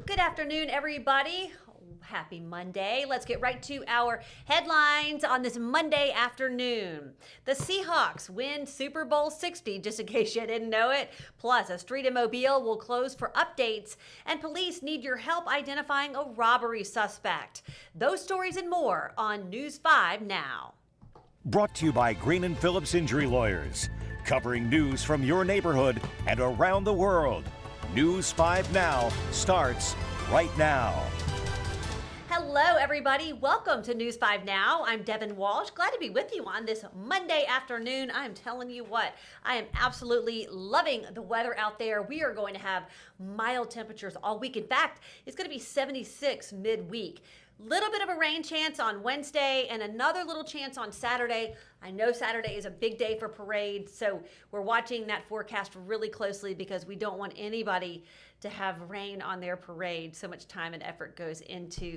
Good afternoon, everybody. Happy Monday. Let's get right to our headlines on this Monday afternoon. The Seahawks win Super Bowl 60, just in case you didn't know it. Plus, a street in Mobile will close for updates, and police need your help identifying a robbery suspect. Those stories and more on News 5 now. Brought to you by Green and Phillips Injury Lawyers, covering news from your neighborhood and around the world. News 5 Now starts right now. Hello, everybody. Welcome to News 5 Now. I'm Devin Walsh. Glad to be with you on this Monday afternoon. I'm telling you what, I am absolutely loving the weather out there. We are going to have mild temperatures all week. In fact, it's going to be 76 midweek. Little bit of a rain chance on Wednesday and another little chance on Saturday. I know Saturday is a big day for parades, so we're watching that forecast really closely because we don't want anybody to have rain on their parade. So much time and effort goes into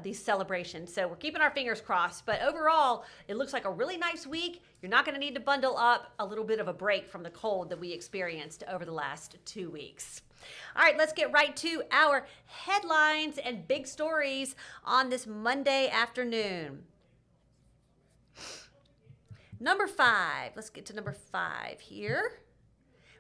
these celebrations. So we're keeping our fingers crossed, but overall, it looks like a really nice week. You're not going to need to bundle up. A little bit of a break from the cold that we experienced over the last 2 weeks. All right, let's get right to our headlines and big stories on this Monday afternoon. Number 5, let's get to number 5 here.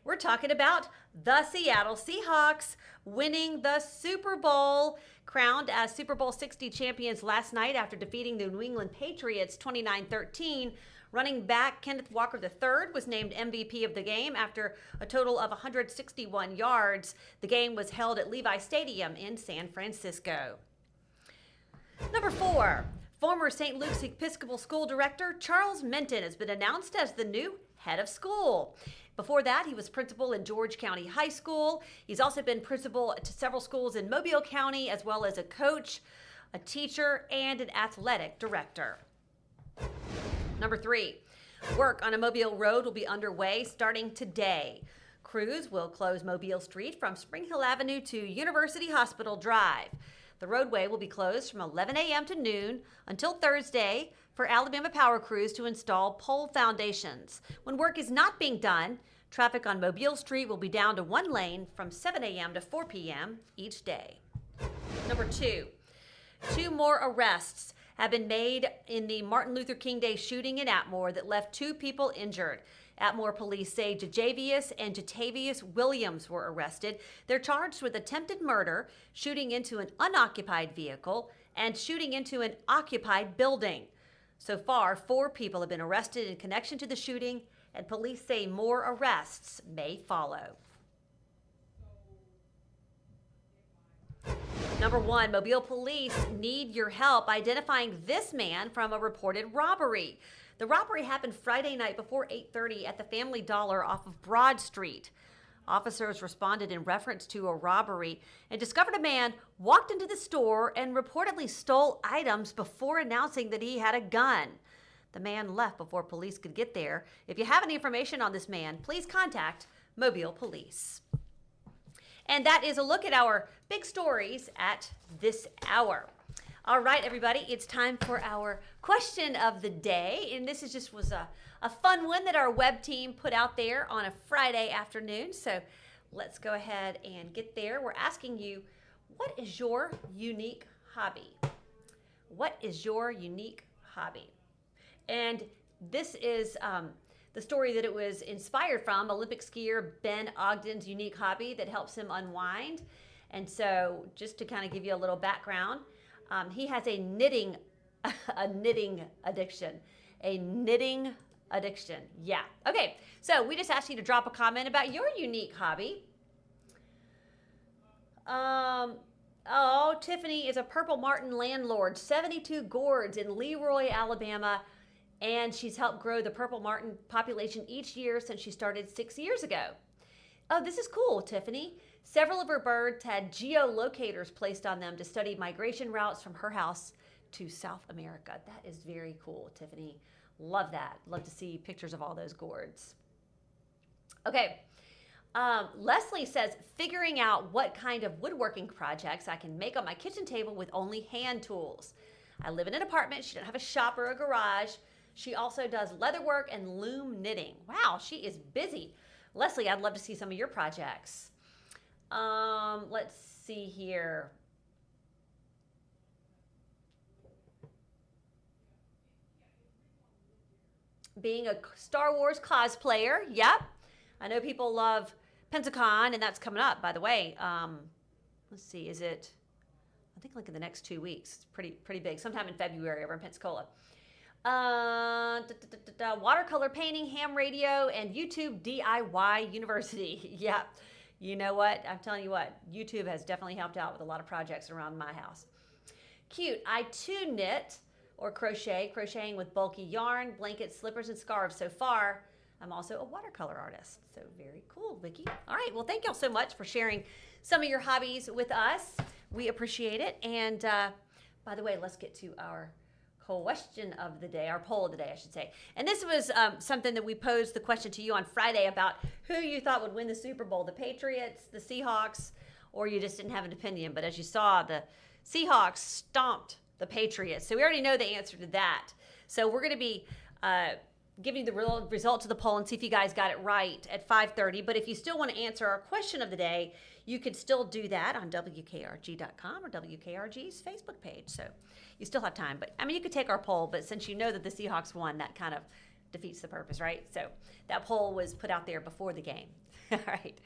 We're talking about the Seattle Seahawks winning the Super Bowl, crowned as Super Bowl 60 champions last night after defeating the New England Patriots 29-13. Running back Kenneth Walker III was named MVP of the game after a total of 161 yards. The game was held at Levi Stadium in San Francisco. Number 4, former St. Luke's Episcopal School Director Charles Minton has been announced as the new head of school. Before that, he was principal in George County High School. He's also been principal to several schools in Mobile County, as well as a coach, a teacher, and an athletic director. Number 3, work on a Mobile road will be underway starting today. Crews will close Mobile Street from Spring Hill Avenue to University Hospital Drive. The roadway will be closed from 11 a.m. to noon until Thursday for Alabama Power crews to install pole foundations. When work is not being done, traffic on Mobile Street will be down to one lane from 7 a.m. to 4 p.m. each day. Number 2, 2 more arrests have been made in the Martin Luther King Day shooting in Atmore that left 2 people injured. Atmore police say Jajavius and Jatavius Williams were arrested. They're charged with attempted murder, shooting into an unoccupied vehicle, and shooting into an occupied building. So far, 4 people have been arrested in connection to the shooting, and police say more arrests may follow. Number 1, Mobile police need your help identifying this man from a reported robbery. The robbery happened Friday night before 8:30 at the Family Dollar off of Broad Street. Officers responded in reference to a robbery and discovered a man walked into the store and reportedly stole items before announcing that he had a gun. The man left before police could get there. If you have any information on this man, please contact Mobile Police. And that is a look at our big stories at this hour. All right, everybody, it's time for our question of the day. And this was a fun one that our web team put out there on a Friday afternoon. So let's go ahead and get there. We're asking you, what is your unique hobby? What is your unique hobby? And this is the story that it was inspired from, Olympic skier Ben Ogden's unique hobby that helps him unwind. And so just to kind of give you a little background, he has a knitting addiction. A knitting addiction. Yeah. Okay. So we just asked you to drop a comment about your unique hobby. Tiffany is a Purple Martin landlord, 72 gourds in Leroy, Alabama. And she's helped grow the Purple Martin population each year since she started 6 years ago. Oh, this is cool, Tiffany. Several of her birds had geolocators placed on them to study migration routes from her house to South America. That is very cool, Tiffany. Love that. Love to see pictures of all those gourds. Okay. Leslie says, figuring out what kind of woodworking projects I can make on my kitchen table with only hand tools. I live in an apartment. She doesn't have a shop or a garage. She also does leatherwork and loom knitting. Wow, she is busy. Leslie, I'd love to see some of your projects. Let's see here. Being a Star Wars cosplayer, yep. I know people love Pensacon, and that's coming up, by the way. Let's see, is it? I think like in the next 2 weeks. It's pretty big. Sometime in February over in Pensacola. Watercolor painting, ham radio, and YouTube DIY University. Yep. You know what? I'm telling you what. YouTube has definitely helped out with a lot of projects around my house. Cute. I too knit or crocheting with bulky yarn, blankets, slippers, and scarves. So far, I'm also a watercolor artist. So very cool, Vicki. All right, well, thank y'all so much for sharing some of your hobbies with us. We appreciate it. And by the way, let's get to our question of the day, our poll of the day, I should say. And this was something that we posed the question to you on Friday about who you thought would win the Super Bowl, the Patriots, the Seahawks, or you just didn't have an opinion. But as you saw, the Seahawks stomped the Patriots. So we already know the answer to that. So we're going to be giving you the results of the poll and see if you guys got it right at 5:30. But if you still want to answer our question of the day, you could still do that on WKRG.com or WKRG's Facebook page. So you still have time. But I mean, you could take our poll, but since you know that the Seahawks won, that kind of defeats the purpose, right? So that poll was put out there before the game. All right.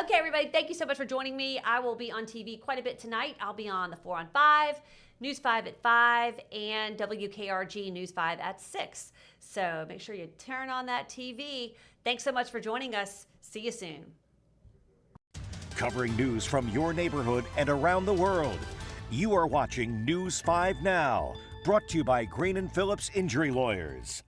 Okay, everybody, thank you so much for joining me. I will be on TV quite a bit tonight. I'll be on the 4 on 5, News 5 at 5, and WKRG News 5 at 6. So make sure you turn on that TV. Thanks so much for joining us. See you soon. Covering news from your neighborhood and around the world. You are watching News 5 Now, brought to you by Green & Phillips Injury Lawyers.